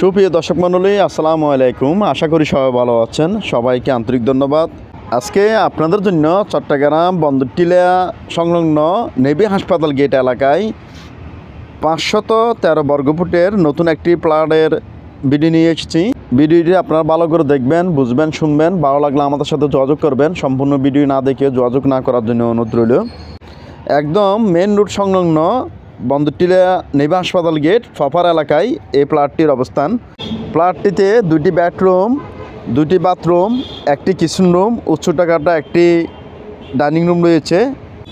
সুপ্রিয় দর্শক মণ্ডলী, আসসালামু আলাইকুম। আশা করি সবাই ভালো আছেন। সবাইকে আন্তরিক ধন্যবাদ। আজকে আপনাদের জন্য চট্টগ্রাম বন্দরটিলা সংলগ্ন নেভি হাসপাতাল গেট এলাকায় 513 বর্গফুটের নতুন একটি প্লটের ভিডিও নিয়ে এসেছি। ভিডিওটি আপনারা ভালো করে দেখবেন, বুঝবেন, শুনবেন। ভালো লাগলে আমাদের সাথে যোগাযোগ করবেন। সম্পূর্ণ ভিডিও না দেখে যোগাযোগ না করার জন্য অনুরোধ রইল। একদম মেন রোড সংলগ্ন বন্দরটিলা নেভি হাসপাতাল গেট ফফার এলাকায় এই প্লটটির অবস্থান। প্লটটিতে 2টি বেডরুম, 2টি বাথরুম, একটি কিচেন রুম, উচ্চটাকাটা একটি ডাইনিং রুম রয়েছে।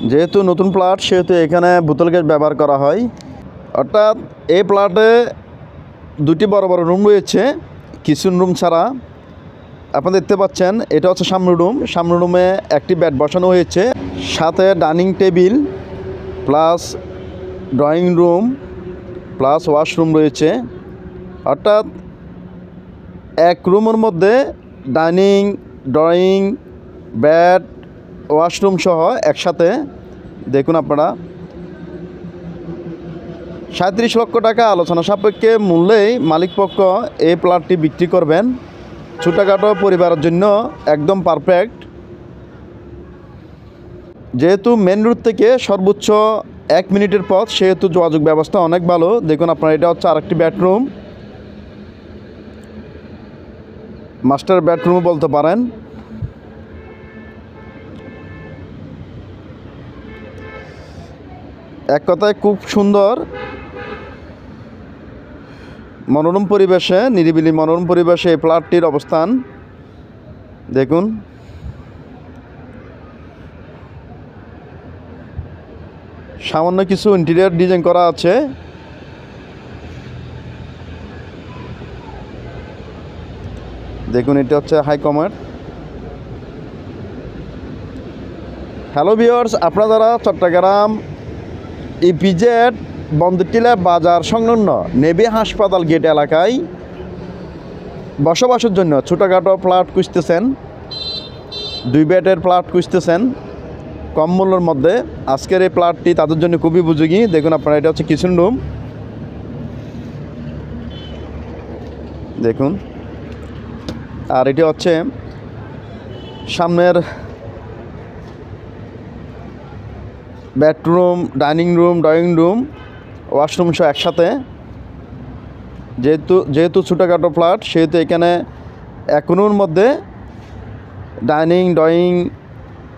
যেহেতু নতুন প্লট সেহেতু এখানে বোতল গ্যাস ব্যবহার করা হয়। অর্থাৎ এই প্লটে 2টি বড় বড় রুম রয়েছে কিচেন রুম ছাড়া। আপনারা দেখতে পাচ্ছেন এটা হচ্ছে সামনে রুম। সামনে রুমে একটি বেড বসানো হয়েছে, সাথে dining table plus drawing room plus washroom রয়েছে। অর্থাৎ এক রুমের মধ্যে ডাইনিং, ড্রয়িং, বেড, ওয়াশরুম সহ একসাথে। দেখুন আপনারা 37 লক্ষ টাকা আলোচনা সাপেক্ষে মূল্যেই মালিকপক্ষ এই প্লটটি বিক্রি করবেন। ছোটোখাটো পরিবারের জন্য একদম পারফেক্ট। যেহেতু মেন রোড থেকে সর্বোচ্চ 1 মিনিটের পথ, সেহেতু যোগাযোগ ব্যবস্থা অনেক ভালো। দেখুন আপনারা, এটা হচ্ছে আরেকটি বেডরুম, মাস্টার বেডরুমও বলতে পারেন। এক কথায় খুব সুন্দর মনোরম পরিবেশে, নিরিবিলি মনোরম পরিবেশে এই প্লটটির অবস্থান। দেখুন সামান্য কিছু ইন্টেরিয়র ডিজাইন করা আছে। দেখুন এটা হচ্ছে হাই কমার্ট। হ্যালো ভিউয়ার্স, আপনারা যারা চট্টগ্রাম ইপিজেড বন্দরটিলা বাজার সংলগ্ন নেভি হাসপাতাল গেট এলাকায় বসবাসের জন্য ছোটোখাটো প্লট খুঁজতেছেন, 2 বেডের প্লট খুঁজতেছেন কম মূল্যের মধ্যে, আজকের এই প্লটটি তাদের জন্য খুবই উপযোগী। দেখুন আপনারা, এটা হচ্ছে কিচেন রুম। দেখুন, আর এটি হচ্ছে সামনের bedroom, dining room, drawing room, washroom সহ একসাথে। যেহেতু ছোটোখাটো প্লট সেহেতু এখানে এক রুমের মধ্যে ডাইনিং, ড্রয়িং,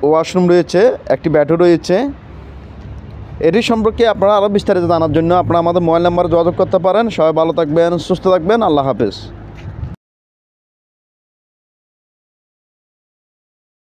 ওয়াশরুম রয়েছে, একটি বেডও রয়েছে। এটি সম্পর্কে আপনারা আরও বিস্তারিত জানার জন্য আপনারা আমাদের মোবাইল নাম্বারে যোগাযোগ করতে পারেন। সবাই ভালো থাকবেন, সুস্থ থাকবেন। আল্লাহ হাফেজ।